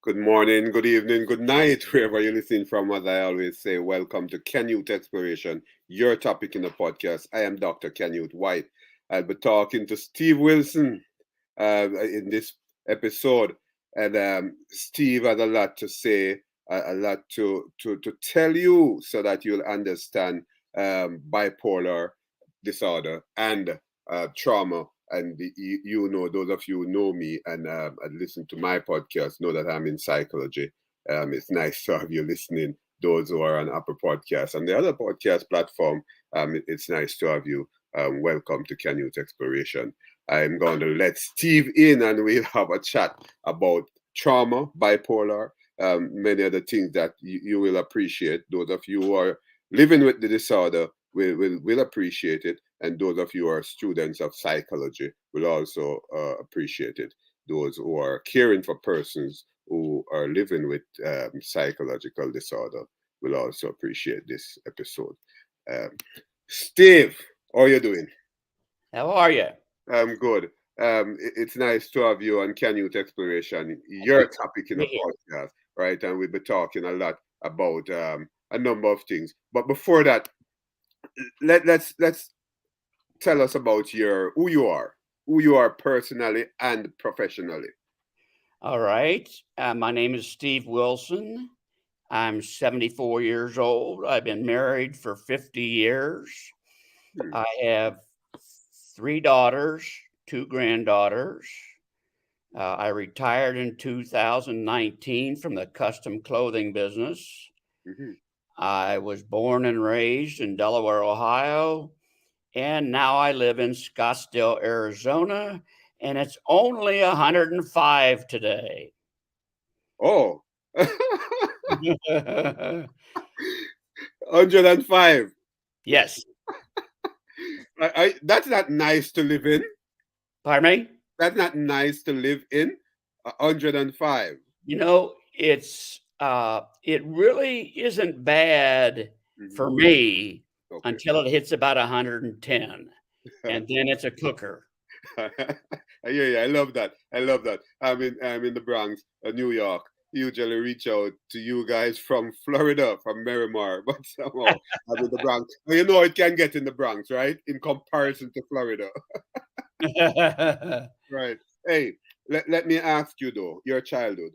Good morning, good evening, good night, wherever you're listening from. As I always say, welcome to Canyouth Exploration, your topic in the podcast. I am Dr. Canyouth White. I'll be talking to Steve Wilson in this episode. And Steve has a lot to say, a lot to tell you so that you'll understand bipolar disorder and trauma. And those of you who know me and listen to my podcast know that I'm in psychology. It's nice to have you listening. Those who are on Apple Podcasts and the other podcast platform, it's nice to have you. Welcome to Canyouth Exploration. I'm going to let Steve in and we'll have a chat about trauma, bipolar, many other things that you will appreciate. Those of you who are living with the disorder will appreciate it. And those of you who are students of psychology will also appreciate it. Those who are caring for persons who are living with psychological disorder will also appreciate this episode. Um, Steve, how are you doing? How are you? I'm good. It's nice to have you on Canyouth Exploration, your topic in the Here. podcast, right? And we'll be talking a lot about a number of things. But before that, let's tell us about your who you are personally and professionally. All right. My name is Steve Wilson. I'm 74 years old. I've been married for 50 years. Hmm. I have three daughters, two granddaughters. I retired in 2019 from the custom clothing business. Hmm. I was born and raised in Delaware, Ohio, and now I live in Scottsdale, Arizona, and it's only 105 today. Oh, 105. Yes. That's not nice to live in. Pardon me? That's not nice to live in. 105. It really isn't bad Hmm. for me Okay. until it hits about 110, and then it's a cooker. Yeah, I love that. I love that. I'm in the Bronx, New York. Usually reach out to you guys from Florida, from Miramar, but somehow I'm in the Bronx. Well, you know it can get in the Bronx, right? In comparison to Florida, right? Hey, let me ask you though, your childhood.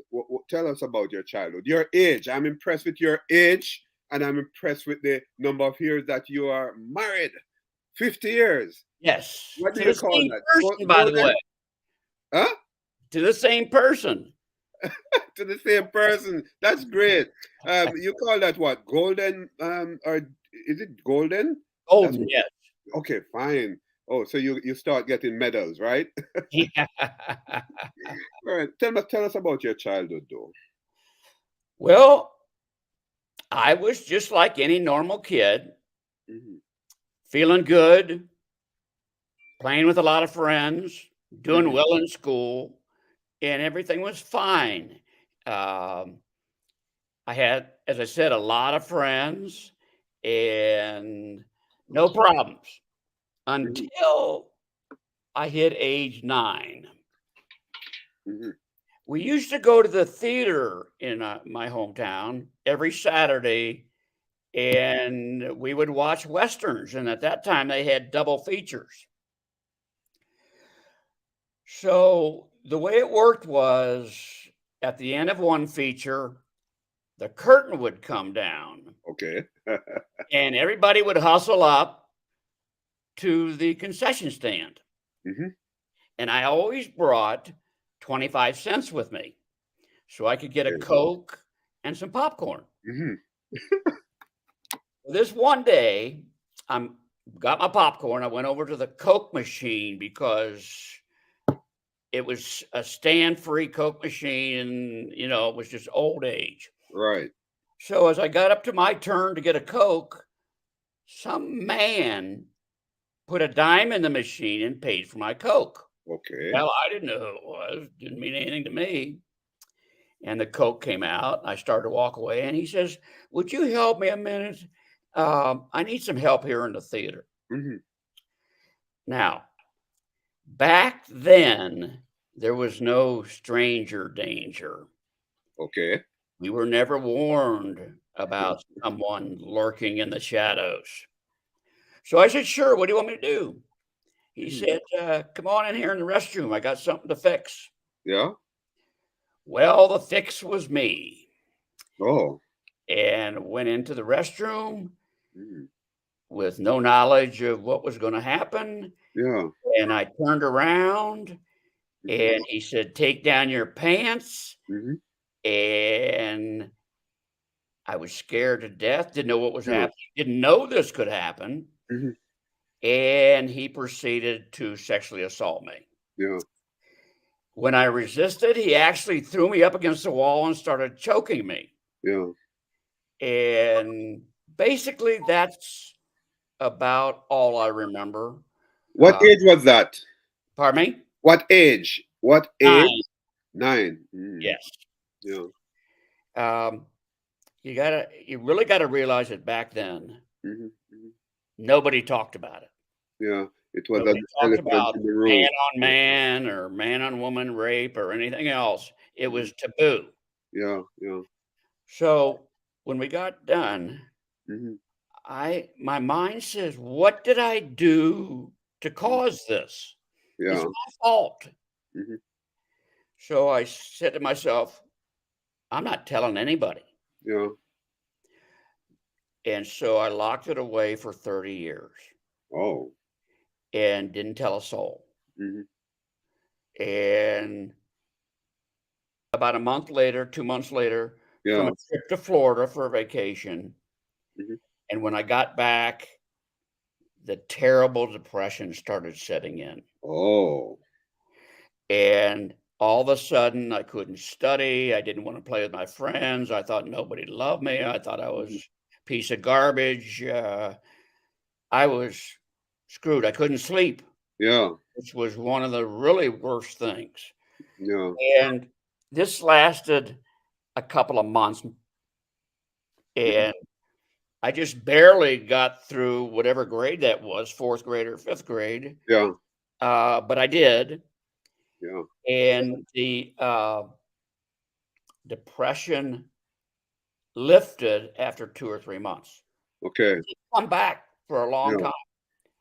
Tell us about your childhood. Your age. I'm impressed with your age, and I'm impressed with the number of years that you are married. 50 years. Yes, What do to you the call same that? person, by the way, Golden? Huh? to the same person. To the same person. That's great. You call that what? Golden? Or is it golden? That's Golden, what, yes. okay. Fine. Oh, so you start getting medals, right? Yeah. All right. Tell us about your childhood, though. Well, I was just like any normal kid, Hmm. feeling good, playing with a lot of friends, doing Hmm. well in school, and everything was fine. Um, I had, as I said, a lot of friends and no problems Hmm. until I hit age 9. Hmm. We used to go to the theater in my hometown every Saturday, and we would watch westerns. And at that time, they had double features. So the way it worked was at the end of one feature, the curtain would come down Okay. and everybody would hustle up to the concession stand. Hmm. And I always brought 25 cents with me so I could get a Okay. Coke and some popcorn. Hmm. This one day, I'm got my popcorn. I went over to the Coke machine because it was a stand-free Coke machine, and it was just old age. Right. So as I got up to my turn to get a Coke, some man put a dime in the machine and paid for my Coke. Okay. Well, I didn't know who it was. Didn't mean anything to me. And the Coke came out. I started to walk away, and he says, "Would you help me a minute? I need some help here in the theater." Hmm. Now, back then, there was no stranger danger. Okay. We were never warned about someone lurking in the shadows. So I said, "Sure, what do you want me to do?" He Mhm. said, "Come on in here in the restroom. I got something to fix." Yeah. Well, the fix was me, Oh. and went into the restroom Mhm. with no knowledge of what was going to happen. Yeah. And I turned around Mhm. and he said, "Take down your pants." Mhm. And I was scared to death, didn't know what was Yeah. happening, didn't know this could happen. Mhm. And he proceeded to sexually assault me. Yeah. When I resisted, he actually threw me up against the wall and started choking me. Yeah. And basically, that's about all I remember. What Uh, age was that? pardon me? What age? What age? 9, 9. Mm. yes. Yeah. Um, you really gotta realize that back then, Mhm. Mhm. nobody talked about it. Yeah. It was Nobody an talked elephant about in the man room. on man or man on woman rape or anything else. It Mhm. was taboo. Yeah. Yeah. So when we got done, Mhm. I my mind says, "What did I do to Mhm. cause this? It's Yeah. my fault." Mhm. So I said to myself, "I'm not telling anybody." Yeah. And so I locked it away for 30 years Oh. and didn't tell a soul. Mhm. And about a month later, 2 months later, from Yeah. a trip to Florida for a vacation, Mhm. and when I got back, the terrible depression started setting in. Oh. And all of a sudden, I couldn't study. I didn't want to play with my friends. I thought nobody loved me. I thought I was Mhm. a piece of garbage. I was screwed. I couldn't sleep, Yeah. which was one of the really worst things. Yeah. And this lasted a couple of months, Mhm. and I just barely got through whatever grade that was, 4th grade or 5th grade, Yeah. but I did. Yeah. And the depression lifted after 2 or 3 months. Okay. It didn't come back for a long Yeah. time.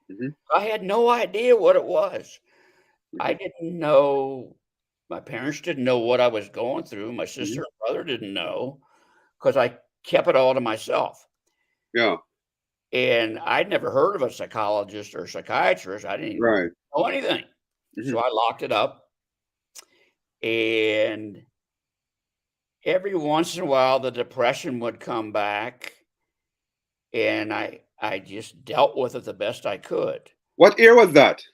Mhm. I had no idea what it was. I Mhm. didn't know. My parents didn't know what I was going through. My Mhm. sister and brother didn't know because I kept it all to myself. Yeah. And I'd never heard of a psychologist or psychiatrist. I didn't Right. know anything. So Mhm. I locked it up. And every once in a while, the depression would come back. And I just dealt with it the best I could. What year was that?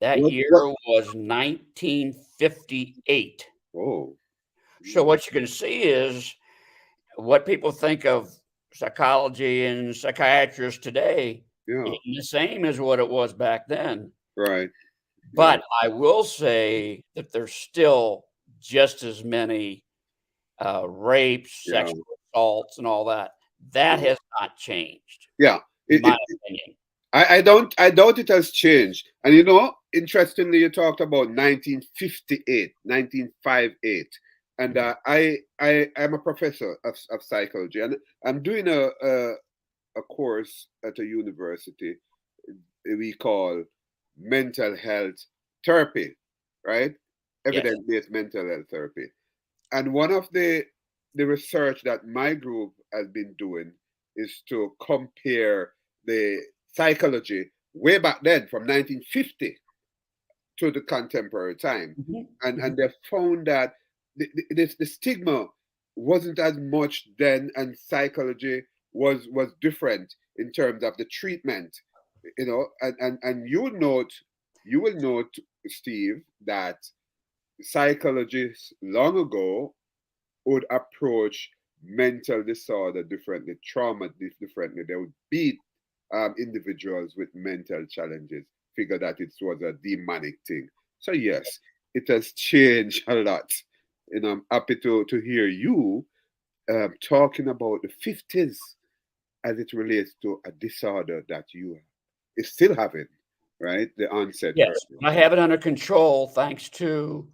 That What? year What? was 1958. Oh. So Mm. what you can see is what people think of psychology and psychiatrists today Yeah. isn't the same as what it was back then. Right. Yeah. But I will say that there's still just as many rapes, Yeah. sexual assaults, and all that. That Yeah. has not changed, Yeah. in It, my it, opinion. I doubt it has changed. And interestingly, you talked about 1958, 1958. And Mhm. I'm a professor of psychology, and I'm doing a course at a university we call mental health therapy, right? Yes. Evidence-based mental health therapy. And one of the research that my group has been doing is to compare the psychology way back then from 1950 to the contemporary time. Mhm. And Mhm. they found that the stigma wasn't as much then, and psychology was different in terms of the treatment. And you will note, Steve, that psychologists long ago would approach mental disorder differently, trauma differently. They would beat individuals with mental challenges, figure that it was a demonic thing. So yes, it has changed a lot. I'm happy to hear you talking about the 50s as it relates to a disorder that you is still having, right? The onset Yes, early. I have it under control thanks to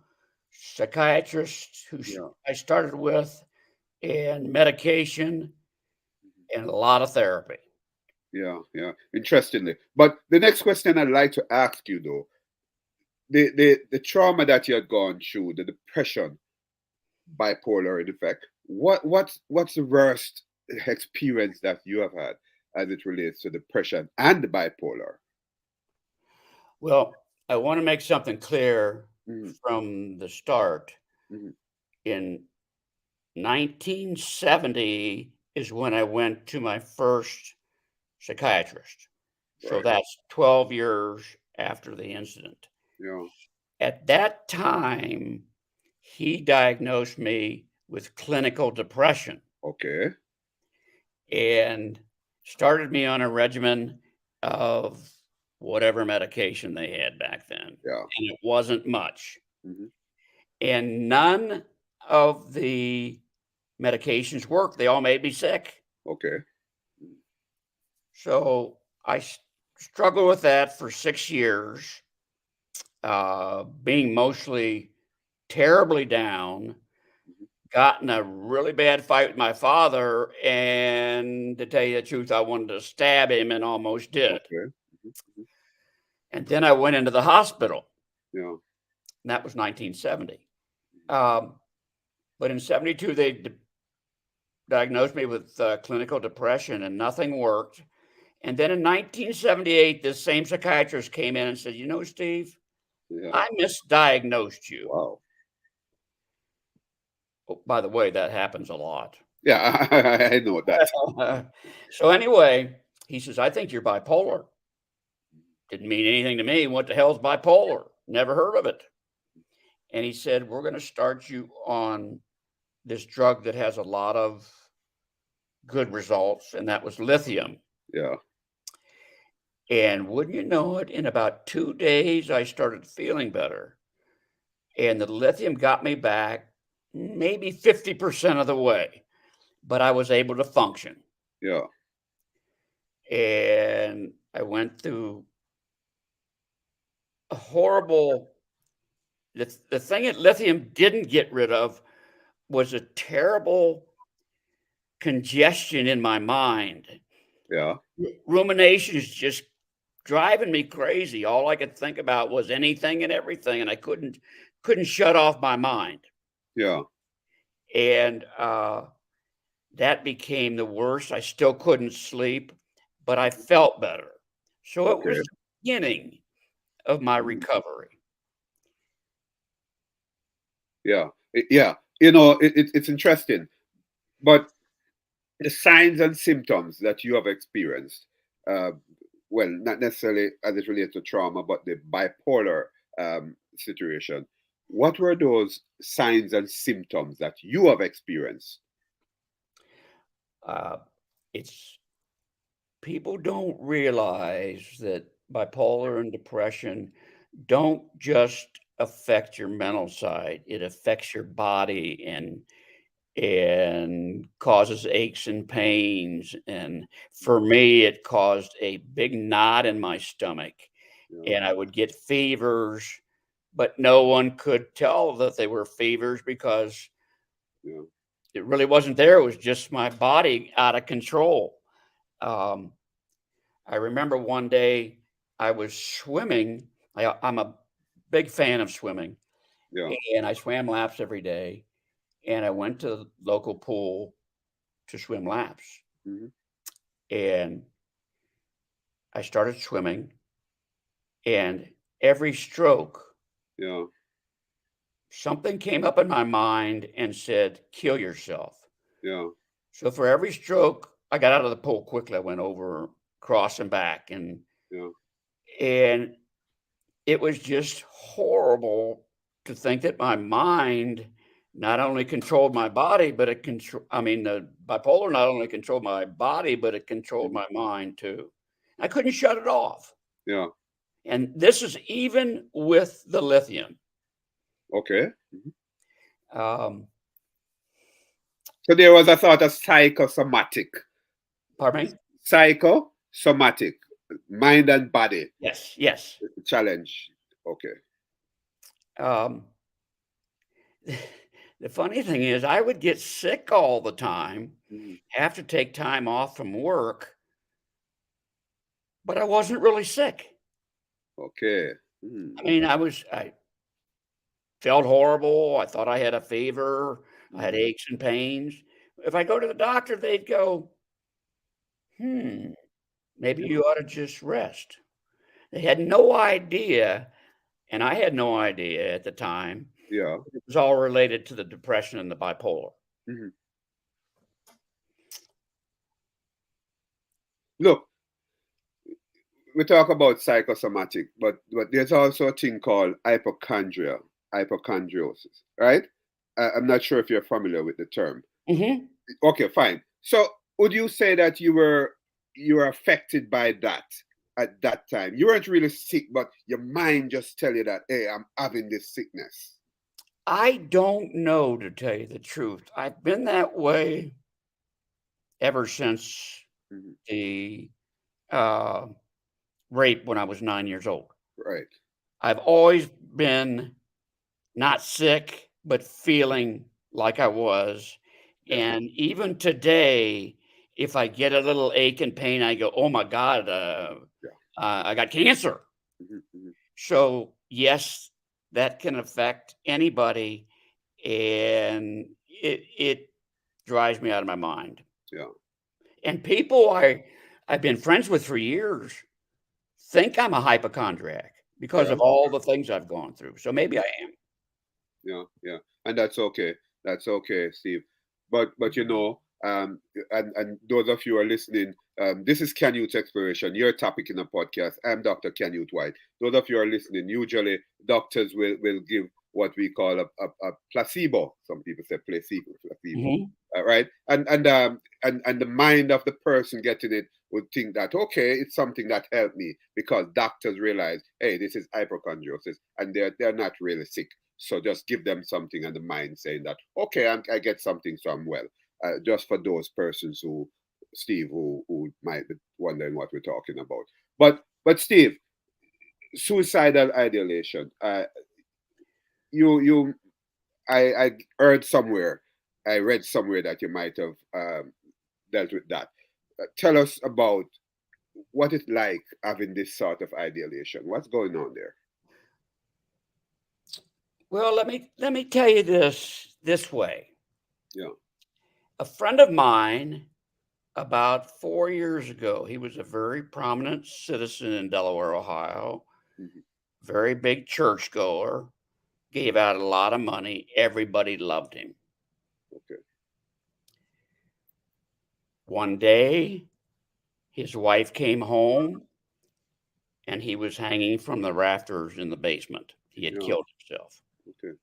psychiatrists Yeah. I started with. and medication and a lot of therapy. Yeah, yeah. Interestingly. But the next question I'd like to ask you though, the trauma that you had gone through, the depression, bipolar in effect, what's the worst experience that you have had as it relates to depression and the bipolar? Well, I want to make something clear Mm-hmm, from the start. mm-hmm, In 1970 is when I went to my first psychiatrist. So right. that's 12 years after the incident. Yeah. At that time, he diagnosed me with clinical depression Okay. and started me on a regimen of whatever medication they had back then. Yeah. And it wasn't much. Mm-hmm. And none of the medications worked. They all made me sick. Okay. So I struggled with that for 6 years, being mostly terribly down. Mm-hmm. Got in a really bad fight with my father, and to tell you the truth, I wanted to stab him and almost did. Okay. Mm-hmm. And then I went into the hospital, Yeah. and that was 1970. Um, but in 72, they diagnosed me with clinical depression, and nothing worked. And then in 1978, this same psychiatrist came in and said, "You know, Steve, Yeah. I misdiagnosed you." Wow. Oh, by the way, that happens a lot. Yeah, I know that. So anyway, he says, "I think you're bipolar." Didn't mean anything to me. What the hell's bipolar? Never heard of it. And he said, "We're going to start you on this drug that has a lot of good results," and that was lithium. Yeah. And wouldn't you know it, in about 2 days, I started feeling better. And the lithium got me back maybe 50% of the way, but I was able to function. Yeah. And I went through a horrible, the thing that lithium didn't get rid of was a terrible congestion in my mind. Yeah. Ruminations just driving me crazy. All I could think about was anything and everything, and I couldn't shut off my mind. Yeah. And that became the worst. I still couldn't sleep, but I felt better. So it was Okay. the beginning of my Mhm. recovery. Yeah. Yeah. It's interesting, but the signs and symptoms that you have experienced, uh, well, not necessarily as it relates to trauma, but the bipolar situation. What were those signs and symptoms that you have experienced? Uh, it's People don't realize that bipolar and depression don't just affect your mental side; it affects your body and causes aches and pains. And for me, it caused a big knot in my stomach, Yeah. and I would get fevers, but no one could tell that they were fevers because Yeah. it really wasn't there. It was just my body out of control. Um, I remember one day I was swimming. I'm a big fan of swimming, Yeah. and I swam laps every day. And I went to the local pool to swim laps, Hmm. and I started swimming. And every stroke, Yeah. something came up in my mind and said, "Kill yourself." Yeah. So for every stroke, I got out of the pool quickly. I went over, cross and back, Yeah. and it was just horrible to think that my mind not only controlled my body, but the bipolar not only controlled my body, but it controlled Mhm. my mind too. I couldn't shut it off. Yeah. And this is even with the lithium. Okay. Mhm. Um, So there was a sort of psychosomatic, Pardon me? psychosomatic, mind and body Yes, yes. challenge. Okay. Um, The funny thing is, I would get sick all the time, Mhm. have to take time off from work, but I wasn't really sick. Okay. Mhm. I mean, I felt horrible. I thought I had a fever. I had Mhm. aches and pains. If I go to the doctor, they'd go, hmm, maybe Yeah. you ought to just rest. They had no idea, and I had no idea at the time. Yeah. It was all related to the depression and the bipolar. Mhm. Look, we talk about psychosomatic, but there's also a thing called hypochondriosis, right? I'm not sure if you're familiar with the term. Hmm. Okay, fine. So would you say that you were affected by that at that time? You weren't really sick, but your mind just tell you that, hey, I'm having this sickness. I don't know, to tell you the truth. I've been that way ever since Mhm. the uh, rape when I was 9 years old. Right. I've always been not sick, but feeling like I was. Yeah. And even today, if I get a little ache and pain, I go, oh my God, Yeah. I got cancer. Mhm. Mhm. So, yes, that can affect anybody. And it drives me out of my mind. Yeah. And people I've been friends with for years think I'm a hypochondriac because Yeah. of all the things I've gone through. So maybe I am. Yeah, yeah, and that's okay. That's okay, Steve. But and those of you who are listening, this is Canyouth Exploration, your topic in a podcast. I'm Dr. Canyouth White. Those of you who are listening, usually doctors will give what we call a placebo. Some people say placebo, Mhm. right? And the mind of the person getting it would think that okay, it's something that helped me because doctors realize, hey, this is hypochondrosis, and they're not really sick, so just give them something, and the mind saying that, okay, I get something, so I'm well. Just for those persons who, Steve, who might be wondering what we're talking about. But Steve, suicidal ideation. You I heard somewhere, I read somewhere that you might have dealt with that. Tell us about what it's like having this sort of ideation. What's going on there? Well, let me tell you this way. Yeah. A friend of mine, about 4 years ago, he was a very prominent citizen in Delaware, Ohio, Hmm. very big churchgoer, gave out a lot of money. Everybody loved him. Okay. One day, his wife came home and he was hanging from the rafters in the basement. He had Yeah. killed himself. Okay.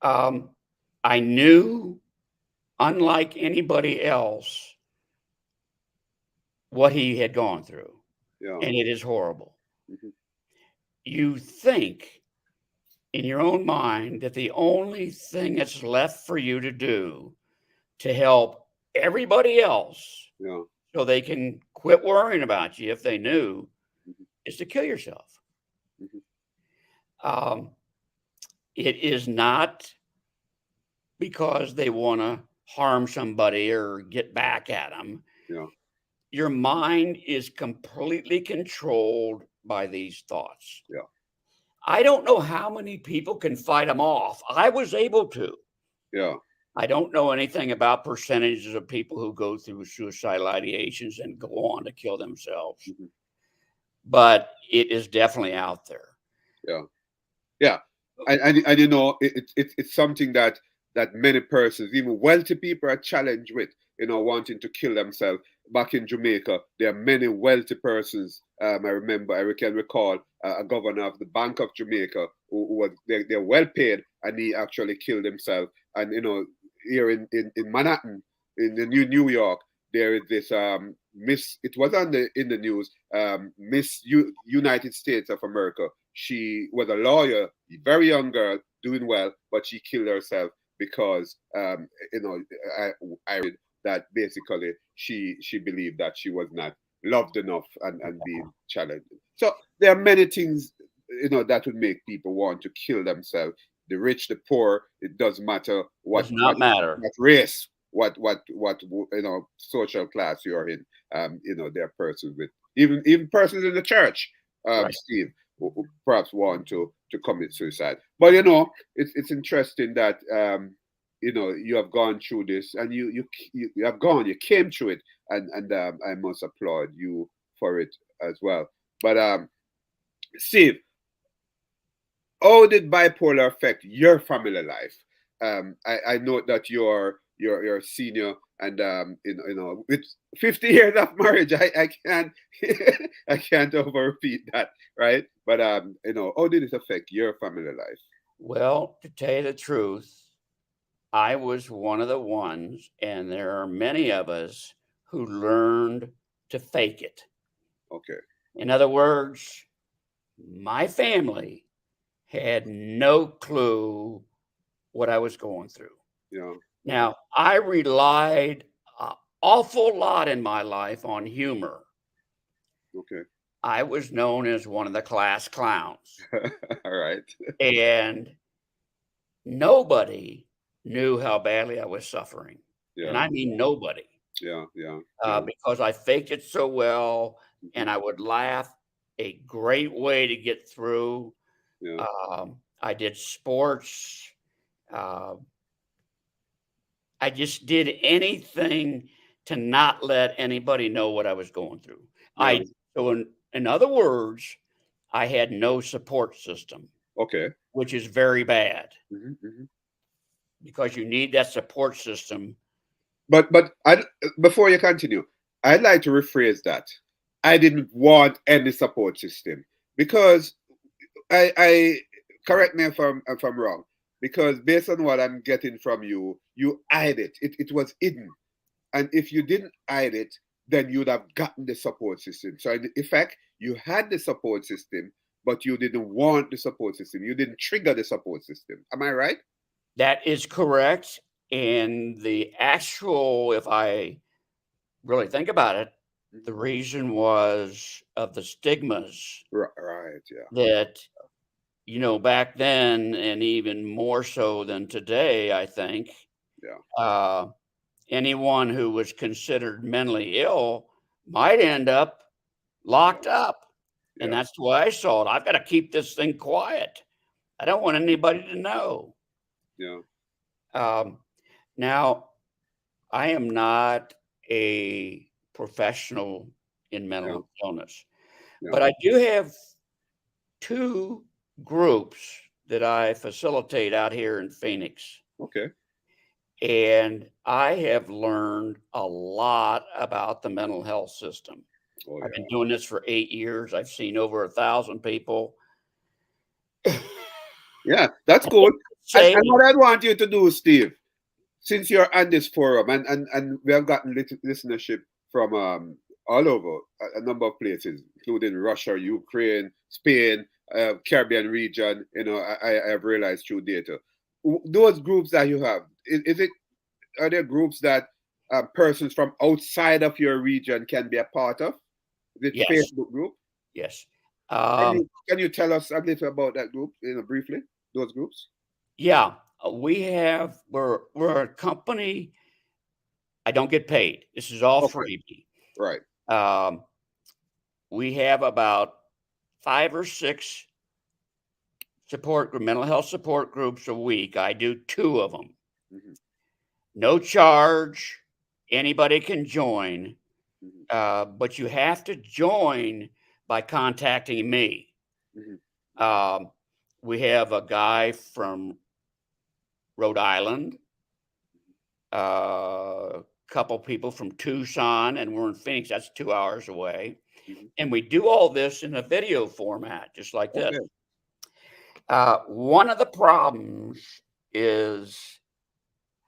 Um, I knew, unlike anybody else, what he had gone through, Yeah. and it is horrible. Hmm. You think in your own mind that the only thing that's left for you to do to help everybody else Yeah. so they can quit worrying about you if they knew Hmm. is to kill yourself. Hmm. Um, it is not because they want to harm somebody or get back at them. Yeah. Your mind is completely controlled by these thoughts. Yeah. I don't know how many people can fight them off. I was able to. Yeah. I don't know anything about percentages of people who go through suicidal ideations and go on to kill themselves, Hmm. but it is definitely out there. Yeah. Yeah, and it's something that many persons, even wealthy people, are challenged with. Wanting to kill themselves. Back in Jamaica, there are many wealthy persons. I can recall a governor of the Bank of Jamaica who was they're well paid, and he actually killed himself. And here in Manhattan, in the New York, there is this Miss. It was on the in the news. Miss United States of America. She was a lawyer, a very young girl, doing well, but she killed herself because I, I read that basically she believed that she was not loved enough and being challenged. So there are many things that would make people want to kill themselves, the rich, the poor. It doesn't matter Does not matter. what race, social class you're in. There are persons with even persons in the church, Right. Steve, who perhaps want to commit suicide. But it's interesting that you have gone through this, and you came through it, and I must applaud you for it as well. But Steve, how did bipolar affect your family life? I know that you're a senior, and with 50 years of marriage, I can't I can't over repeat that, right? But how did it affect your family life? Well, to tell you the truth, I was one of the ones, and there are many of us who learned to fake it. Okay. In other words, my family had no clue what I was going through. Yeah. Yeah. Now, I relied an awful lot in my life on humor. Okay. I was known as one of the class clowns, All right. and nobody knew how badly I was suffering. And Yeah. I mean nobody, Yeah. Yeah. Yeah. because I faked it so well, Mhm. and I would laugh. A great way to get through. Yeah. I did sports. Uh, I just did anything to not let anybody know what I was going through. Yeah. In other words, I had no support system, Okay. which is very bad Hmm. because you need that support system. But before you continue, I'd like to rephrase that. I didn't want any support system because I correct me if I'm wrong, because based on what I'm getting from you, you hide it. It was hidden, and if you didn't hide it, then you'd have gotten the support system. So in effect, you had the support system, but you didn't want the support system. You didn't trigger the support system. Am I right? That is correct. And the actual, if I really think about it, the Mhm. reason was of the stigmas Right. Yeah. that, back then, and even more so than today, I think, Yeah. uh, anyone who was considered mentally ill might end up locked up. And Yeah. that's the way I saw it. I've got to keep this thing quiet. I don't want anybody to know. Yeah. Um, Now, I am not a professional in Yeah. mental illness, Yeah. but I do have two groups that I facilitate out here in Phoenix. Okay. And I have learned a lot about the mental health system. Oh I've been yeah. doing this for 8 years. I've seen over 1,000 people. Yeah. That's cool. Say, And what I want you to do, Steve, since you're on this forum, and we have gotten listenership from all over a number of places, including Russia, Ukraine, Spain, Caribbean region. I have realized through data. Those groups that you have, are there groups that persons from outside of your region can be a part of? Is it yes, Facebook group? yes. Can Um, you can you tell us a little about that group, briefly? Those groups. yeah, we're a company. I don't get paid. This is all Okay. freebie. Right. Um, we have about 5 or 6 mental health support groups a week. I do 2 of them. Hmm. No charge. Anybody can join, Hmm. but you have to join by contacting me. Hmm. Um, we have a guy from Rhode Island, a couple people from Tucson, and we're in Phoenix. That's 2 hours away. Hmm. And we do all this in a video format, just like this. Okay. One of the problems is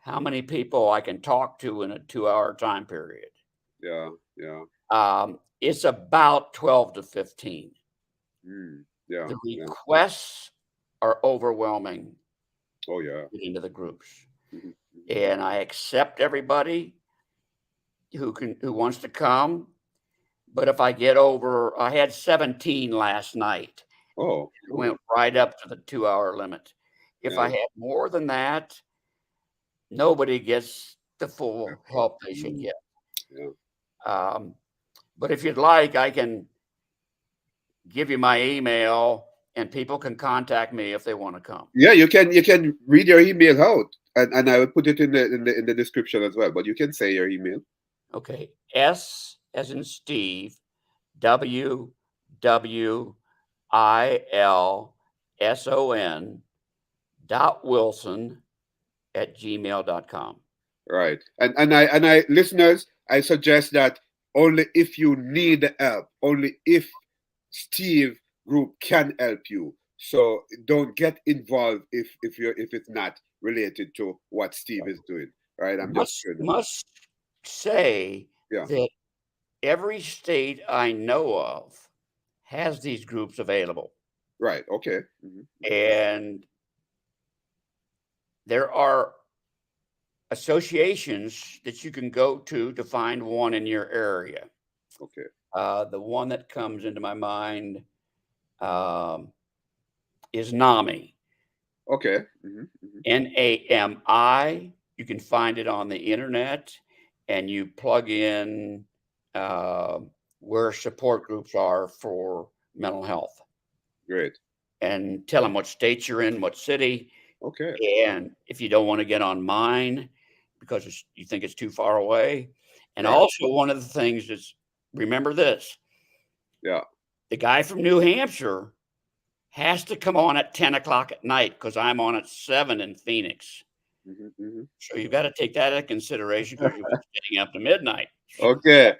how many people I can talk to in a 2 hour time period. Yeah. Yeah. It's about 12 to 15. Mm. Yeah. The Yeah. requests are overwhelming Oh yeah. to get into the groups. Hmm. And I accept everybody who wants to come. But if I get over, I had 17 last night. Oh. Oh. Went right up to the 2 hour limit. If I Yeah. had more than that, nobody gets the full help they should Mm, get. yeah. Um, but if you'd like, I can give you my email and people can contact me if they want to come. Yeah, you can read your email out, and I will put it in the description as well. But you can say your email. Okay. S as in Steve, WWILSON.Wilson@gmail.com. Right. And I listeners, I suggest that only if you need help, only if Steve group can help you. So don't get involved if it's not related to what Steve is doing. Right. I'm just Must curious. must say Yeah. that every state I know of has these groups available. Right. Okay. And there are associations that you can go to find one in your area. Okay. The one that comes into my mind um, is NAMI, Okay. NAMI. You can find it on the internet, and you plug in uh, where support groups are for mental health, Great. and tell them what state you're in, what city, Okay. and if you don't want to get on mine because you think it's too far away. And Right. also, one of the things is, remember this: Yeah. the guy from New Hampshire has to come on at 10 o'clock at night because I'm on at 7 in Phoenix. hmm hmm So you've got to take that into consideration because you'll be staying up to midnight. Okay.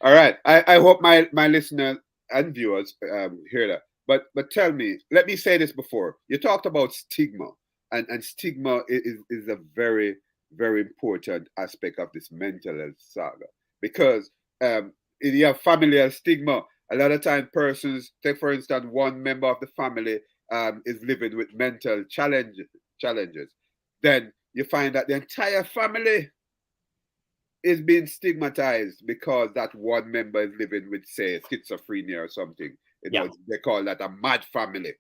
All right. I hope my listeners and viewers hear that. But tell me, let me say this before. You talked about stigma, and stigma is a very, very important aspect of this mental health saga. Because if you have familial stigma, a lot of time persons, take for instance, one member of the family is living with mental challenges. Then you find that the entire family is being stigmatized because that one member is living with, say, schizophrenia or something. Yeah, They call that a mad family.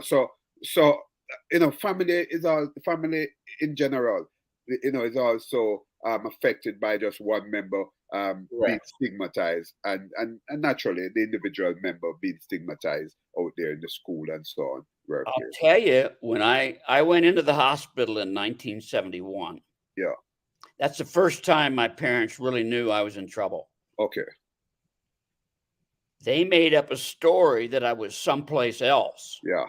So family is all family in general. Is also affected by just one member being correct. stigmatized, and naturally the individual member being stigmatized out there in the school and so on, I'll workplace. tell you, when I went into the hospital in 1971, Yeah. that's the first time my parents really knew I was in trouble. Okay. They made up a story that I was someplace else Yeah.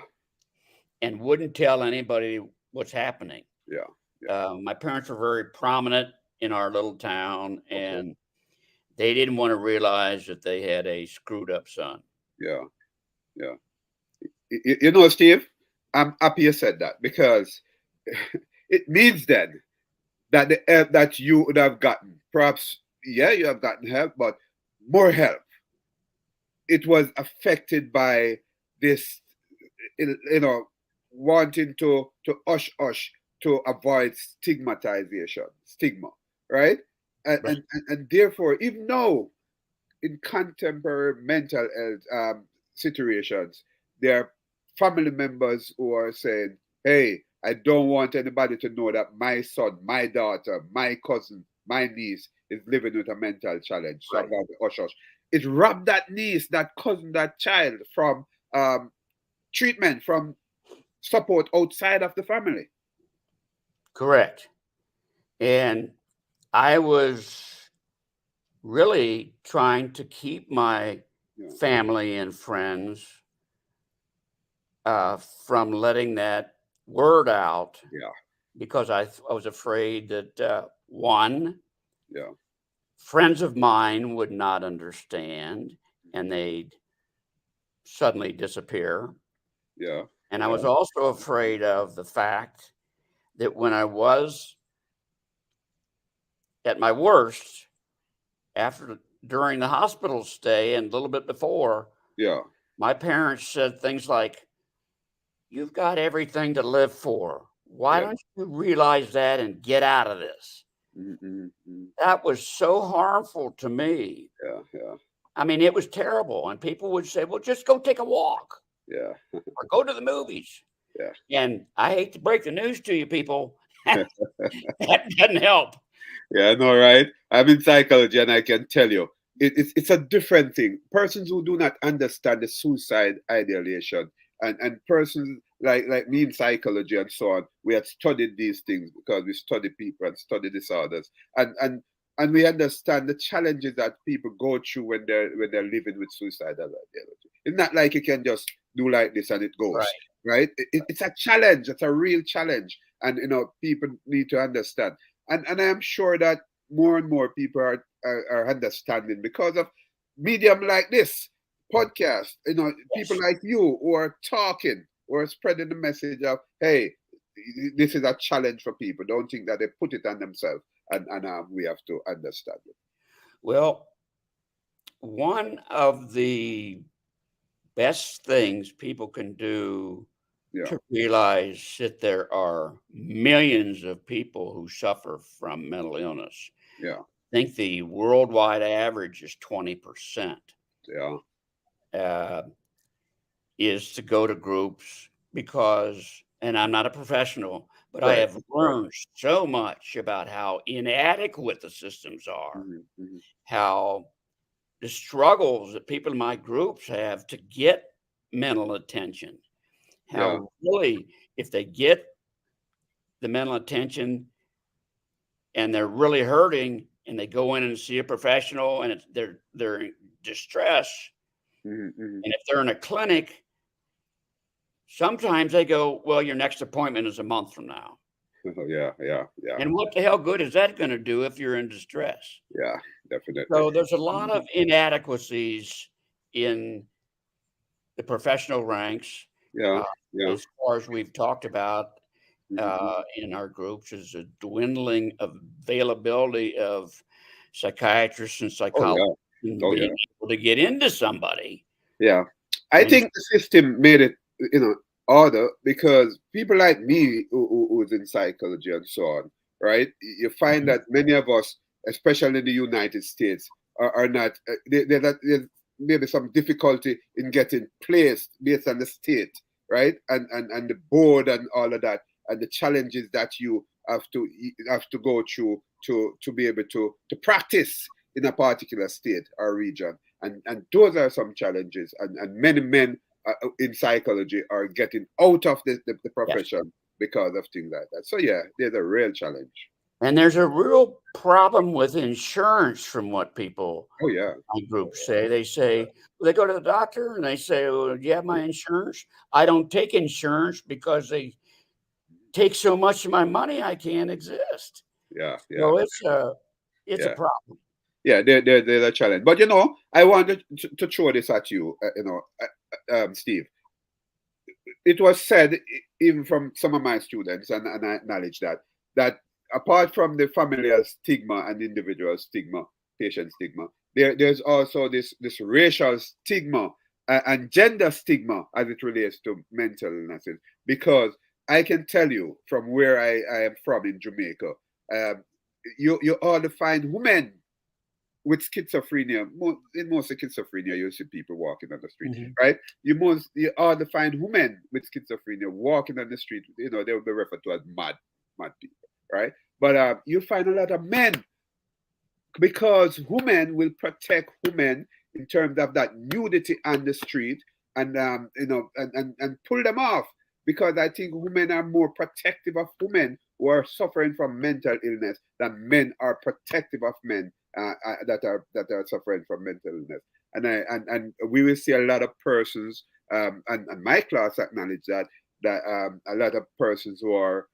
and wouldn't tell anybody what's happening. Yeah. Yeah. My parents were very prominent in our little town, Okay. and they didn't want to realize that they had a screwed up son. Yeah. Yeah. Steve, I'm happy you said that because it means then that the help that you would have gotten, perhaps, yeah, you have gotten help, but more help. It was affected by this, you know, wanting to hush to avoid stigma, right? Right. And therefore, even though in contemporary mental health situations, there are family members who are saying, hey, I don't want anybody to know that my son, my daughter, my cousin, my niece is living with a mental challenge. So I'm Right. going to hush hush. It robbed that niece, that cousin, that child from treatment, from support outside of the family. Correct. And I was really trying to keep my Yeah, family and friends from letting that word out yeah, because I was afraid that one, yeah, friends of mine would not understand and they'd suddenly disappear. yeah, And I yeah, was also afraid of the fact that when I was at my worst, after during the hospital stay and a little bit before, yeah, my parents said things like, "You've got everything to live for. Why yeah. don't you realize that and get out of this?" Mm. That was so harmful to me. Yeah, yeah, I mean, it was terrible. And people would say, "Well, just go take a walk yeah, or go to the movies." yeah. And I hate to break the news to you people, that doesn't help. Yeah, I know, right? I'm in psychology, and I can tell you, it's a different thing. Persons who do not understand the suicide ideation, and persons like me in psychology and so on, we had studied these things because we study people and study disorders, and we understand the challenges that people go through when they're living with suicidal ideology. It's not like you can just do like this and it goes, Right. right? It's a challenge. It's a real challenge, and people need to understand. And I am sure that more and more people are understanding because of medium like this podcast. People Yes. like you who are talking or spreading the message of, hey, this is a challenge for people. Don't think that they put it on themselves, and we have to understand it. Well, one of the best things people can do Yeah, to realize that there are millions of people who suffer from mental illness. yeah, I think the worldwide average is 20%. yeah. Uh, is to go to groups because, and I'm not a professional, but I Right, have right. learned so much about how inadequate the systems are, Hmm, hmm. how the struggles that people in my groups have to get mental attention, Yeah. how really, if they get the mental attention and they're really hurting and they go in and see a professional and they're in distress, Hmm, hmm. and if they're in a clinic, sometimes they go, well, your next appointment is a month from now. Yeah, yeah, yeah, And what the hell good is that going to do if you're in distress? yeah. Definitely. So there's a lot Mhm. of inadequacies in the professional ranks, Yeah, uh, yeah. as far as we've talked about Hmm. in our groups, is a dwindling availability of psychiatrists and Oh psychologists yeah. and Oh being yeah. able to get into somebody. Yeah. I And think the system made it, harder because people like me who's in psychology and so on, right? You find Mhm. that many of us, especially in the United States, are not, there's maybe some difficulty in getting placed based on the state, right? And the board and all of that, and the challenges that you have to go through to be able to practice in a particular state or region, and those are some challenges, and many men in psychology are getting out of the yes. profession because of things like that. So yeah, there's a real challenge. And there's a real problem with insurance from what people Oh yeah, my group say. They go to the doctor and they say, "Well, do you have my insurance?" I don't take insurance because they take so much of my money I can't exist. yeah, yeah, So it's a yeah, problem. yeah. There's a challenge, but I wanted to throw this at you, Steve. It was said, even from some of my students, and I acknowledge that apart from the familial stigma and individual stigma, patient stigma, there's also this racial stigma, and gender stigma as it relates to mental illnesses. Because I can tell you from where I am from in Jamaica, um, you all find women with schizophrenia. In most of schizophrenia, you see people walking on the street, Mhm. right? You hardly find women with schizophrenia walking on the street. They will be referred to as mad people, right? But you find a lot of men, because women will protect women in terms of that nudity on the street, and pull them off, because I think women are more protective of women who are suffering from mental illness than men are protective of men that are suffering from mental illness. And we will see a lot of persons, and my class acknowledge that a lot of persons who are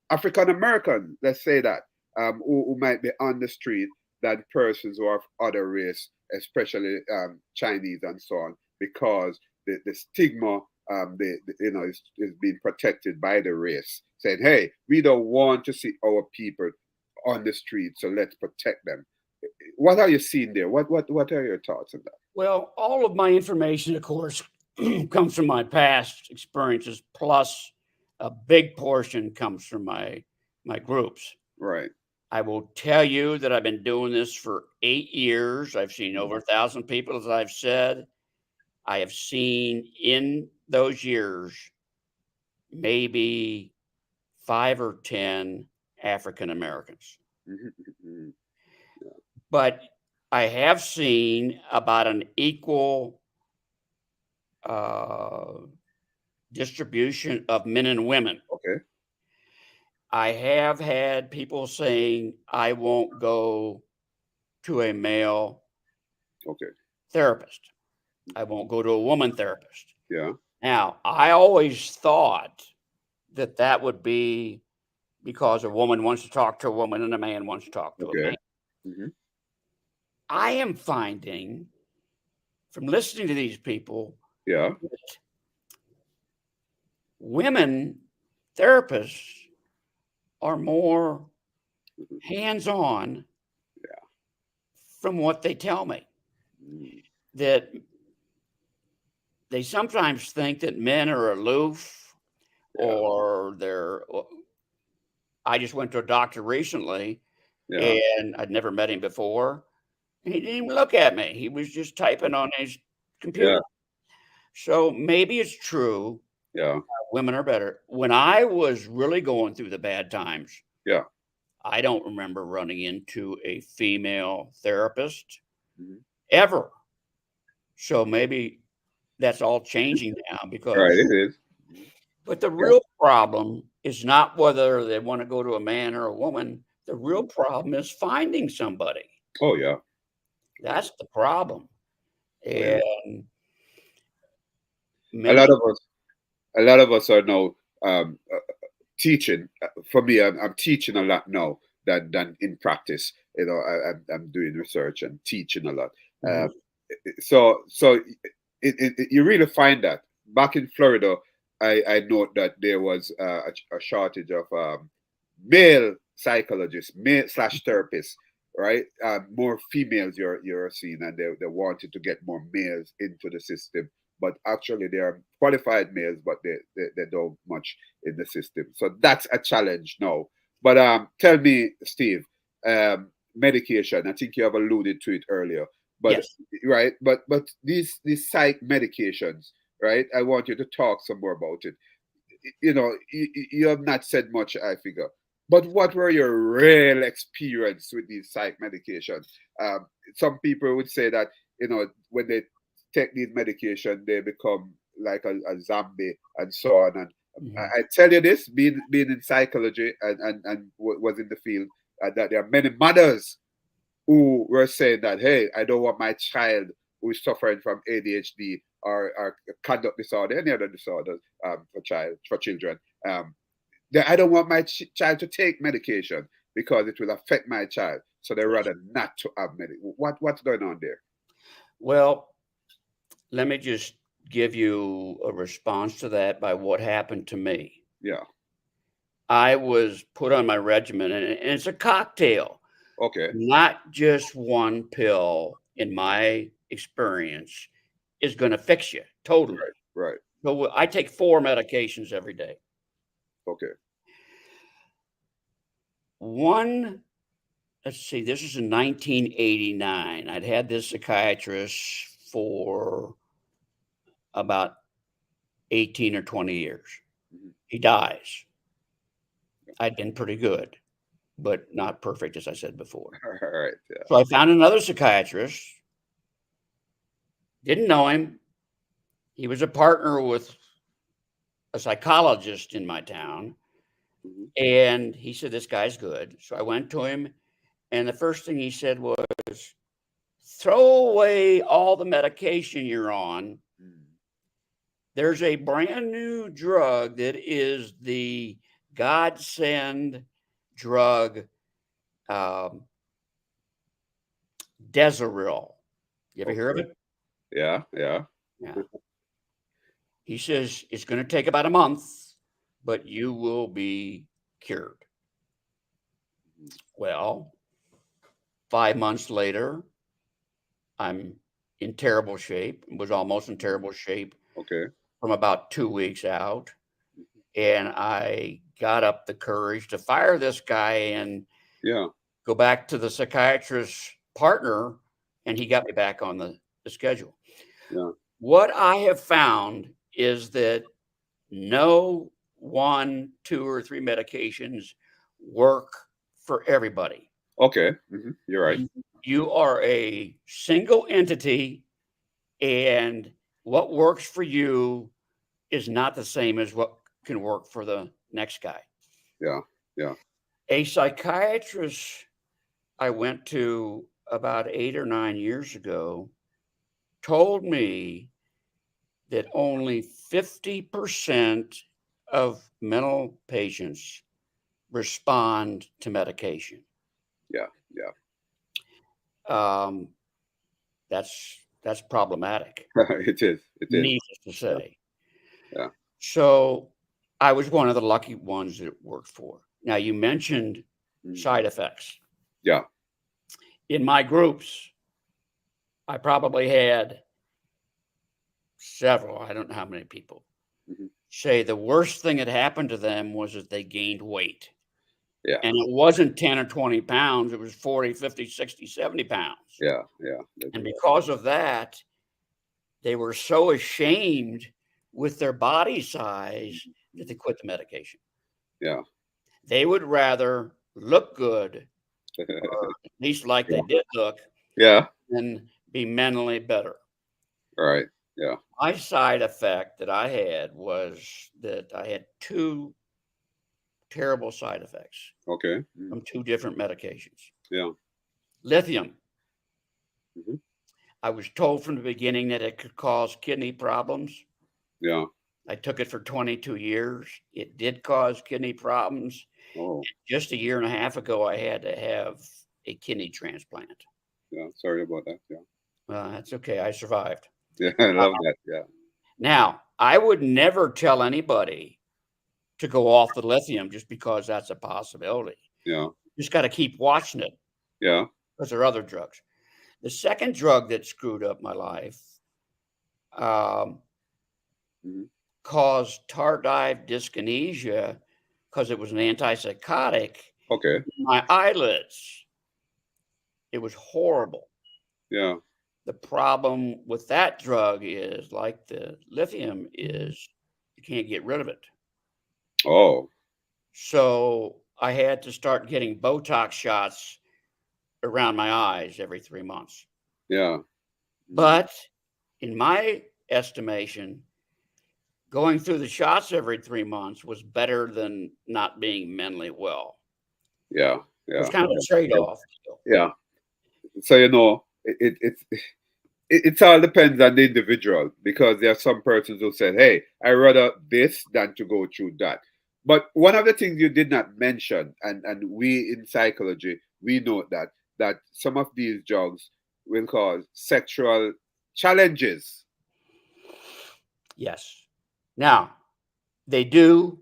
African American, let's say that, who might be on the street, than persons who are of other race, especially Chinese and so on, because the stigma, is being protected by the race, saying, "Hey, we don't want to see our people on the street, so let's protect them." What are you seeing there? What are your thoughts on that? Well, all of my information, of course, comes from my past experiences, plus a big portion comes from my groups. Right. I will tell you that I've been doing this for 8 years. I've seen over 1,000 people, as I've said. I have seen in those years maybe 5 or 10 African Americans. Mhm. But I have seen about an equal uh, distribution of men and women. Okay. I have had people saying, I won't go to a male Okay. therapist. I won't go to a woman therapist. Yeah. Now, I always thought that that would be because a woman wants to talk to a woman and a man wants to talk to a man. Okay. Hmm. I am finding from listening to these people Yeah. that women therapists are more hands on from what they tell me. Mm. That they sometimes think that men are aloof Yeah. or they're. I just went to a doctor recently Yeah. and I'd never met him before. And he didn't even look at me. He was just typing on his Yeah. computer. So maybe it's true Yeah. women are better. When I was really going through the bad times, Yeah. I don't remember running into a female therapist Mhm. ever. So maybe that's all changing now Right. because, It is. but the Yeah. real problem is not whether they want to go to a man or a woman. The real problem is finding somebody. Oh yeah. That's the problem. Oh yeah. And A lot many, of us. A lot of us are now um, uh, teaching. For me, I'm teaching a lot now than in practice. You know, I'm doing research and teaching a lot. Mhm, Um, so you really find that back in Florida, I note that there was a shortage of male psychologists, male slash therapists, right? More females you're seeing, and they wanted to get more males into the system. But actually, they are qualified males, but they don't much in the system. So that's a challenge now. But tell me, Steve, medication. I think you have alluded to it earlier. But yes. right, but these psych medications, right? I want you to talk some more about it. You know, you have not said much, I figure. But what were your real experience with these psych medications? Some people would say that, you know, when they take these medication, they become like a zombie and so on. And Mhm. I tell you this, being in psychology and was in the field, that there are many mothers who were saying that, hey, I don't want my child who is suffering from ADHD or conduct disorder, any other disorders for children. I don't want my child to take medication because it will affect my child. So they rather not to have medication. What's going on there? Well, let me just give you a response to that by what happened to me. Yeah. I was put on my regimen, and it's a cocktail, Okay. not just one pill, in my experience, is going to fix you Right. totally. Right. So I take 4 medications every day. Okay. One, let's see, this is in 1989. I'd had this psychiatrist for about 18 or 20 years. Mhm. He dies. I'd been pretty good, but not perfect, as I said before. All right. Yeah. So I found another psychiatrist, didn't know him. He was a partner with a psychologist in my town. Mhm. And he said, this guy's good. So I went to him. And the first thing he said was, throw away all the medication you're on. Mm. There's a brand new drug that is the godsend drug, um, Deseril. You ever hear of Okay. it? Yeah. Yeah. Yeah. He says it's going to take about a month, but you will be cured. Mhm. Well, 5 months later, I'm in terrible shape, was almost in terrible shape Okay. from about 2 weeks out. Mhm. And I got up the courage to fire this guy and Yeah. go back to the psychiatrist's partner, and he got me back on the schedule. Yeah. What I have found is that no one, two, or three medications work for everybody. Okay. You're right. You are a single entity, and what works for you is not the same as what can work for the next guy. Yeah. Yeah. A psychiatrist I went to about 8 or 9 years ago told me that only 50% of mental patients respond to medication. Yeah. Yeah. Um, that's problematic, It is. It is. needless to Yeah. say. Yeah. So I was one of the lucky ones that it worked for. Now, you mentioned Mm. side effects. Yeah. In my groups, I probably had several, I don't know how many people, Mhm. say the worst thing that happened to them was that they gained weight. Yeah. And it wasn't 10 or 20 pounds, it was 40, 50, 60, 70 pounds. Yeah. Yeah. That's And right. because of that, they were so ashamed with their body size that they quit the medication. Yeah. They would rather look good, or at least like they Yeah. did look, Yeah. than be mentally better. Right. Yeah. My side effect that I had was that I had two terrible side effects Okay. from two different medications. Yeah. Lithium. Mhm. I was told from the beginning that it could cause kidney problems. Yeah. I took it for 22 years. It did cause kidney problems. Oh. Just a year and a half ago, I had to have a kidney transplant. Yeah. Sorry about that. Yeah. That's okay. I survived. Yeah. I love that. Yeah. Now, I would never tell anybody to go off the lithium just because that's a possibility. Yeah. Just got to keep watching it Yeah. because there are other drugs. The second drug that screwed up my life um, Mhm. caused tardive dyskinesia because it was an antipsychotic Okay. in my eyelids. It was horrible. Yeah. The problem with that drug is, like the lithium, is you can't get rid of it. Oh. So I had to start getting Botox shots around my eyes every 3 months. Yeah. But in my estimation, going through the shots every 3 months was better than not being mentally well. Yeah. It was Yeah. kind of a trade off. Yeah. So it's all depends on the individual, because there are some persons who said, "Hey, I rather this than to go through that." But one of the things you did not mention, and we in psychology we know that some of these drugs will cause sexual challenges. Yes. Now, they do,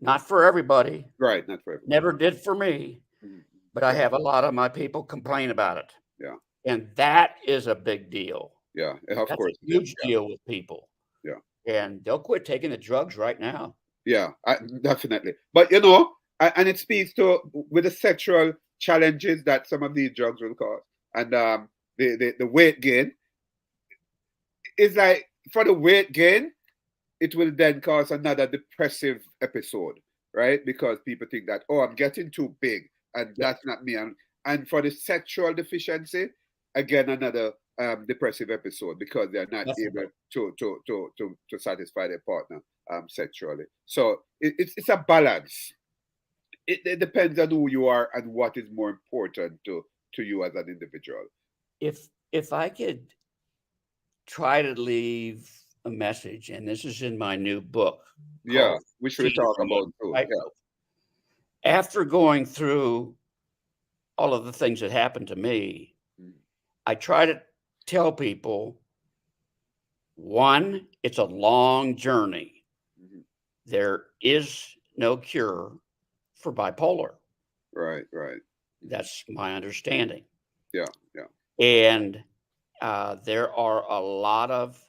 not for everybody, Right, not for everybody. never did for me, Mhm. but I Yeah, have a lot of my people complain about it. yeah, And that is a big deal. yeah. Of That's a course it is. huge deal with people. Yeah, And they'll quit taking the drugs right now. yeah, definitely. But and it speaks to with the sexual challenges that some of these drugs will cause, and the weight gain is like, for the weight gain, it will then cause another depressive episode, right? Because people think that, oh, I'm getting too big, and Yeah, that's not me. And for the sexual deficiency, again, another depressive episode, because they're not able definitely. to satisfy their partner sexually. So it's a balance. It depends on who you are and what is more important to you as an individual. If I could try to leave a message, and this is in my new book Yeah, called which we Teen talk from about soon. Yeah. Tightrope. After going through all of the things that happened to me, Mm. I try to tell people, one, it's a long journey. Mhm. There is no cure for bipolar. Right, right. That's my understanding. Yeah, yeah. And there are a lot of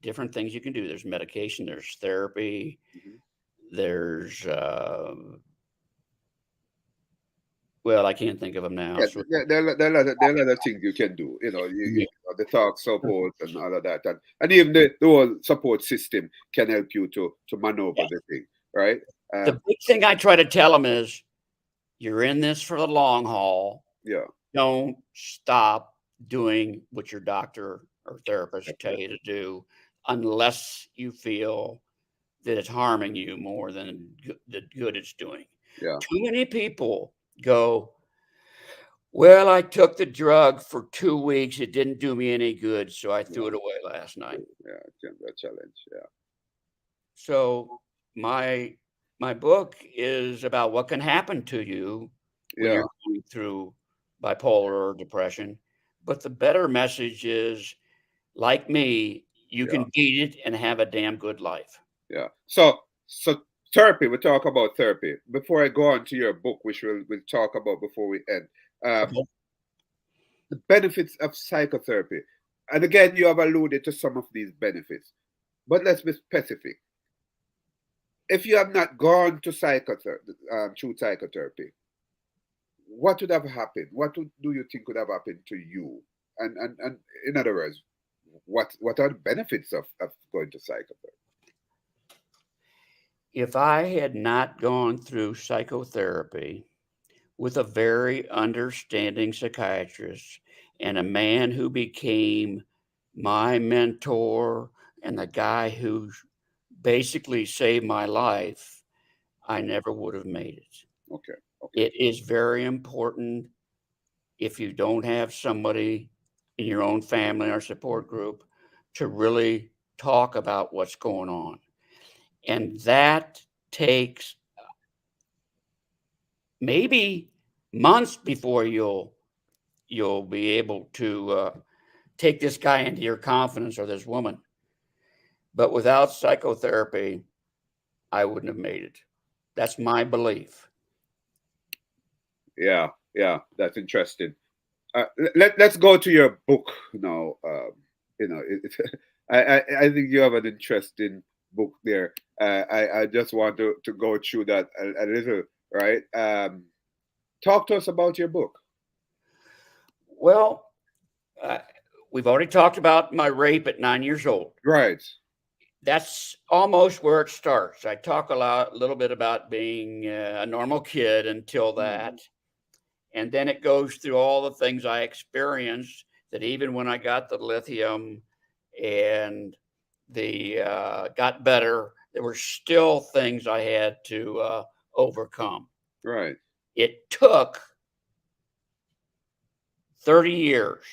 different things you can do. There's medication, there's therapy, Mhm. there's, well, I can't think of them now. Yeah, So, there are a lot of things you can do. yeah. The talk support and all of that, and even the whole support system can help you to maneuver Yes. the thing, right? Uh, The big thing I try to tell them is, you're in this for the long haul. yeah, Don't stop doing what your doctor or therapist tell you definitely. to do unless you feel that it's harming you more than the good it's doing. Yeah, Too many people go, well, I took the drug for 2 weeks. It didn't do me any good, so I threw yeah, it away last night. yeah. It can be a challenge. Yeah, So my my book is about what can happen to you when yeah, you're going through bipolar or depression. But the better message is, like me, you yeah, can beat it and have a damn good life. yeah. So therapy. We talk about therapy. Before I go on to your book, which we'll talk about before we end. Okay. The benefits of psychotherapy. And again, you have alluded to some of these benefits, but let's be specific. If you have not gone to psychotherapy, through psychotherapy, what would have happened? Do you think would have happened to you? And in other words, what are the benefits of going to psychotherapy? If I had not gone through psychotherapy with a very understanding psychiatrist and a man who became my mentor and the guy who basically saved my life, I never would have made it. Okay, okay, It is very important, if you don't have somebody in your own family or support group, to really talk about what's going on. And that takes maybe months before you'll be able to take this guy into your confidence or this woman. But without psychotherapy, I wouldn't have made it. That's my belief. yeah, yeah. That's interesting. Let's go to your book now. I think you have an interesting book there. I just want to go through that a little, right? Talk to us about your book. Well, uh, we've already talked about my rape at 9 years old. Right. That's almost where it starts. I talk a little bit about being a normal kid until Mm, that. And then it goes through all the things I experienced, that even when I got the lithium and the got better, there were still things I had to overcome. right. It took 30 years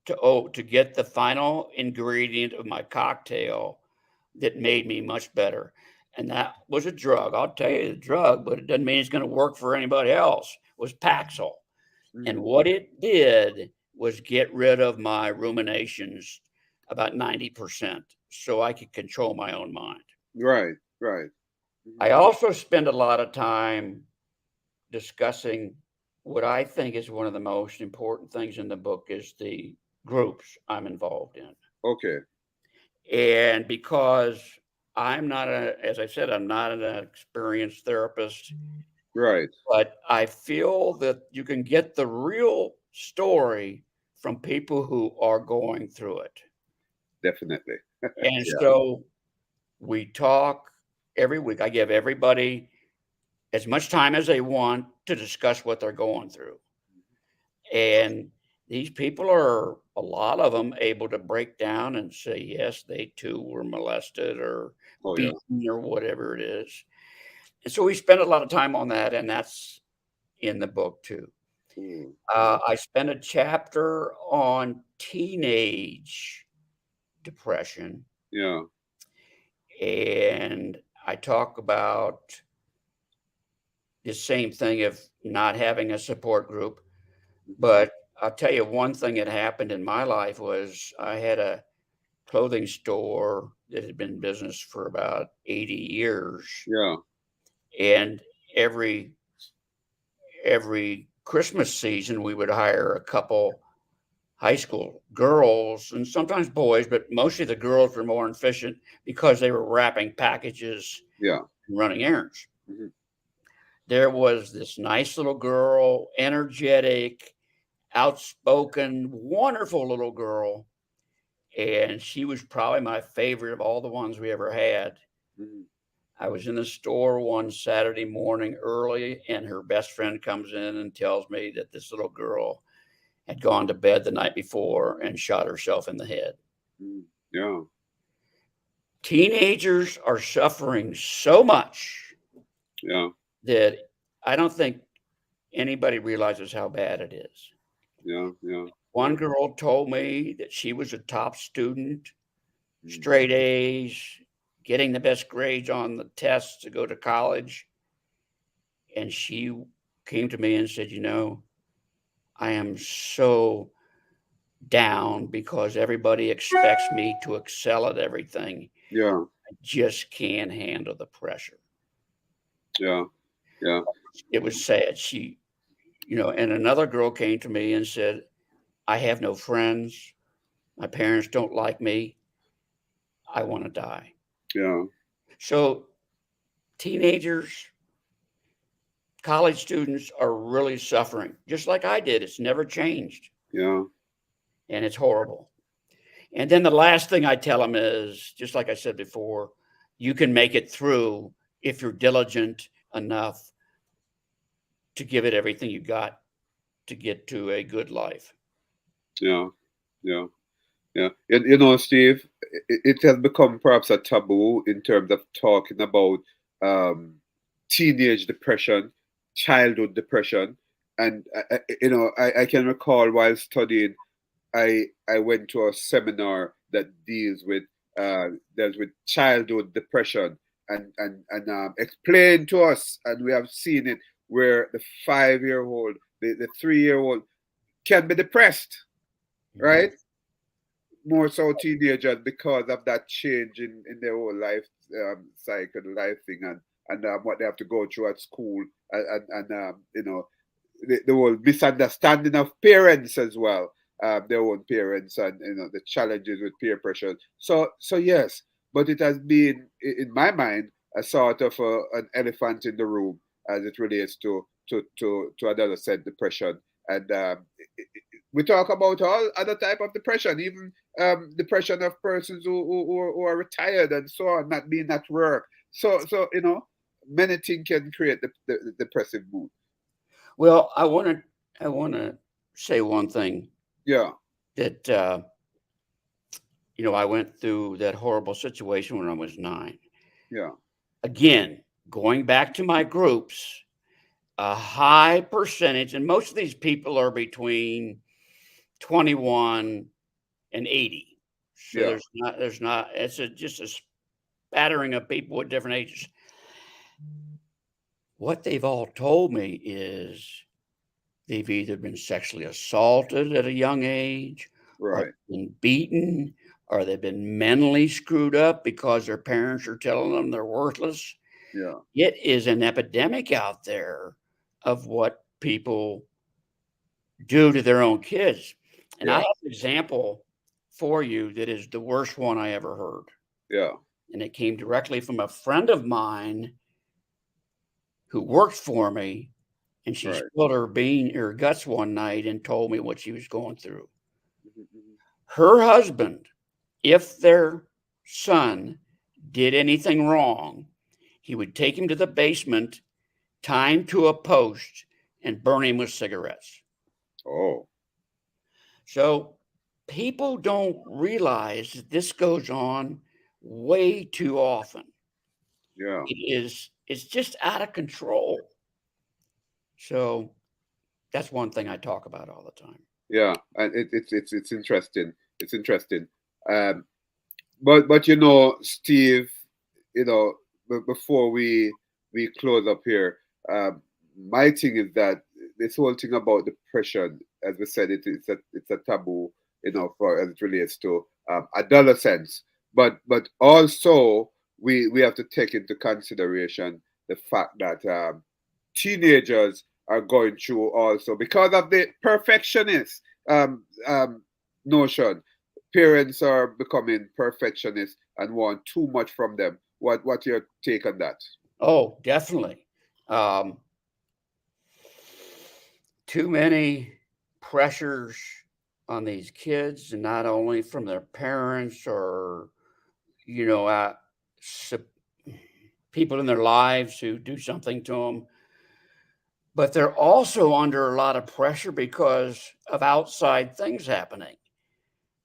to get the final ingredient of my cocktail that made me much better. And that was a drug. I'll tell you the drug, but it doesn't mean it's going to work for anybody else. It was Paxil. And Mm, what it did was get rid of my ruminations about 90% so I could control my own mind. right. Right. I Mhm. also spend a lot of time discussing what I think is one of the most important things in the book is the groups I'm involved in. Okay. And because as I said, I'm not an experienced therapist, Right. but I feel that you can get the real story from people who are going through it. Definitely. And Yeah. so we talk every week. I give everybody as much time as they want to discuss what they're going through. And these people are, a lot of them, able to break down and say, yes, they too were molested or Oh yeah. beaten or whatever it is. And so we spend a lot of time on that, and that's in the book too. Mm, I spent a chapter on teenage depression, yeah. and I talk about the same thing of not having a support group. Mhm. But I'll tell you one thing that happened in my life was I had a clothing store that had been in business for about 80 years. Yeah. And every every Christmas season we would hire a couple high school girls and sometimes boys, but mostly the girls were more efficient because they were wrapping packages Yeah. and running errands. Mhm. There was this nice little girl, energetic, outspoken, wonderful little girl. And she was probably my favorite of all the ones we ever had. Mhm. I was in the store one Saturday morning early, and her best friend comes in and tells me that this little girl had gone to bed the night before and shot herself in the head. Mm. Yeah. Teenagers are suffering so much Yeah. that I don't think anybody realizes how bad it is. Yeah. Yeah. One girl told me that she was a top student, Mm. straight A's, getting the best grades on the tests to go to college. And she came to me and said, I am so down because everybody expects me to excel at everything. Yeah. I just can't handle the pressure. Yeah. Yeah. It was sad. And another girl came to me and said, I have no friends. My parents don't like me. I want to die. Yeah. So, teenagers, college students are really suffering, just like I did. It's never changed, Yeah. and it's horrible. And then the last thing I tell them is just like I said before, you can make it through if you're diligent enough to give it everything you got to get to a good life. Yeah. Yeah. Yeah. You know, Steve, it has become perhaps a taboo in terms of talking about um, teenage depression, childhood depression. And, I can recall while studying, I went to a seminar that deals with childhood depression and explained to us, and we have seen it where the 5 year old, the 3 year old can be depressed, Mhm. right? More so teenagers because of that change in their whole life cycle, life thing, and what they have to go through at school, and the whole misunderstanding of parents as well, their own parents, and the challenges with peer pressure. So yes, but it has been, in my mind, a sort of an elephant in the room as it relates to adolescent depression, and we talk about all other type of depression, even depression of persons who are retired and so on, not being at work. So many things can create the depressive mood. Well, I want to say one thing Yeah. that I went through that horrible situation when I was 9. Yeah. Again, going back to my groups, a high percentage, and most of these people are between 21 and 80. So Yeah. there's not, just a spattering of people with different ages. What they've all told me is they've either been sexually assaulted at a young age, or Right. been beaten, or they've been mentally screwed up because their parents are telling them they're worthless. Yeah. It is an epidemic out there of what people do to their own kids. And I Yeah. have an example for you that is the worst one I ever heard. Yeah. And it came directly from a friend of mine who worked for me. And she Right. spilled her guts one night and told me what she was going through. Mhm, mhm. Her husband, if their son did anything wrong, he would take him to the basement, tie him to a post, and burn him with cigarettes. Oh. So people don't realize that this goes on way too often. Yeah. It's just out of control. So that's one thing I talk about all the time. Yeah. And it's interesting. It's interesting. Um, but Steve, before we close up here, um, my thing is that this whole thing about depression, as we said, it's a taboo, for as it relates to adolescents. But also we have to take into consideration the fact that teenagers are going through also because of the perfectionist notion. Parents are becoming perfectionists and want too much from them. What's your take on that? Oh, definitely. Um, Too many pressures on these kids, and not only from their parents or, you know, uh, sup- people in their lives who do something to them. But they're also under a lot of pressure because of outside things happening,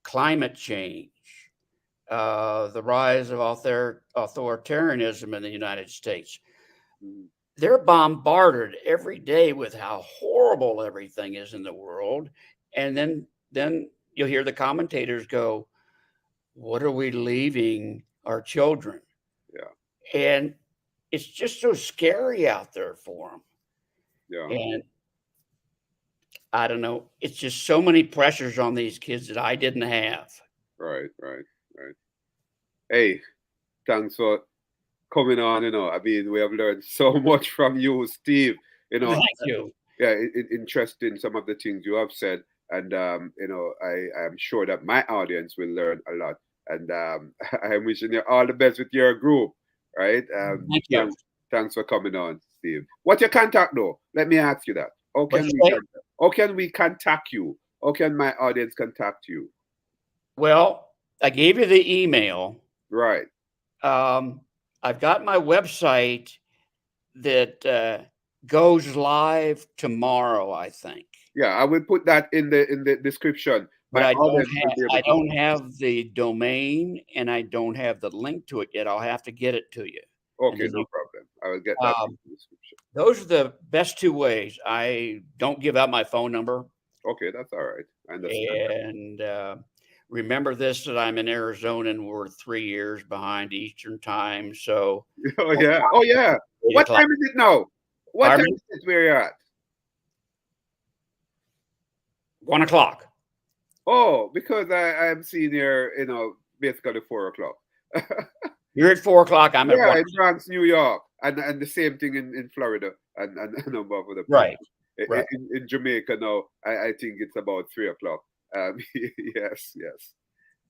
climate change, the rise of authoritarianism in the United States. Mm. They're bombarded every day with how horrible everything is in the world. And then you'll hear the commentators go, what are we leaving our children? Yeah, And it's just so scary out there for them. yeah, And I don't know, it's just so many pressures on these kids that I didn't have. right, right, right. Hey, thanks for coming on. I mean, we have learned so much from you, Steve. You know, Thank you. yeah, interesting some of the things you have said, and I am sure that my audience will learn a lot. And I'm wishing you all the best with your group. Right? Thank you. Thanks for coming on, Steve. What's your contact though? Let me ask you that. What you say? How can we contact you? How can my audience contact you? Well, I gave you the email. Right. I've got my website that goes live tomorrow, I think. Yeah, I will put that in the description. But My I don't audience will have be able I to don't see. have the domain and I don't have the link to it yet. I'll have to get it to you. And Okay, then no problem. I will get that in um, the description. those are the best two ways. I don't give out my phone number. Okay, that's all right. I understand. And remember this, that I'm in Arizona and we're 3 years behind Eastern time. So Oh yeah. Oh yeah. 8 What o'clock. time is it now? What time Pardon me? is it where you're at? 1 o'clock. Oh, because I'm seeing here, basically 4 o'clock. You're at 4 o'clock. I'm at Yeah, one. in Bronx, New York, and the same thing in Florida and above other Right. places. Right. In Jamaica now, I think it's about 3 o'clock. Yes, yes,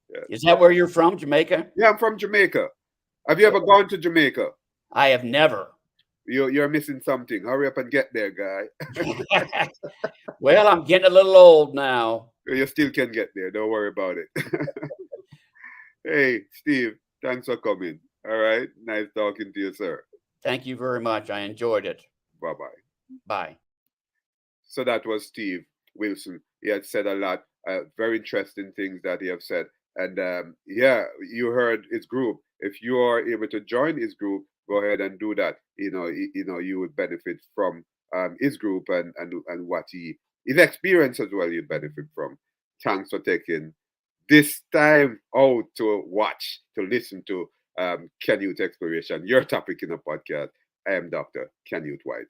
yes. Is that where you're from, Jamaica? Yeah, I'm from Jamaica. Have you ever gone to Jamaica? I have never. You're missing something. Hurry up and get there, guy. Well, I'm getting a little old now. You still can get there. Don't worry about it. Hey, Steve, thanks for coming. All right. Nice talking to you, sir. Thank you very much. I enjoyed it. Bye bye. Bye. So that was Steve Wilson. He had said a lot, very interesting things that he have said. And yeah, you heard his group. If you are able to join his group, go ahead and do that. You would benefit from his group and what his experience as well. You benefit from. Thanks for taking this time out to watch, to listen to Canyouth Exploration, your topic in the podcast. I am Dr. Canyouth White.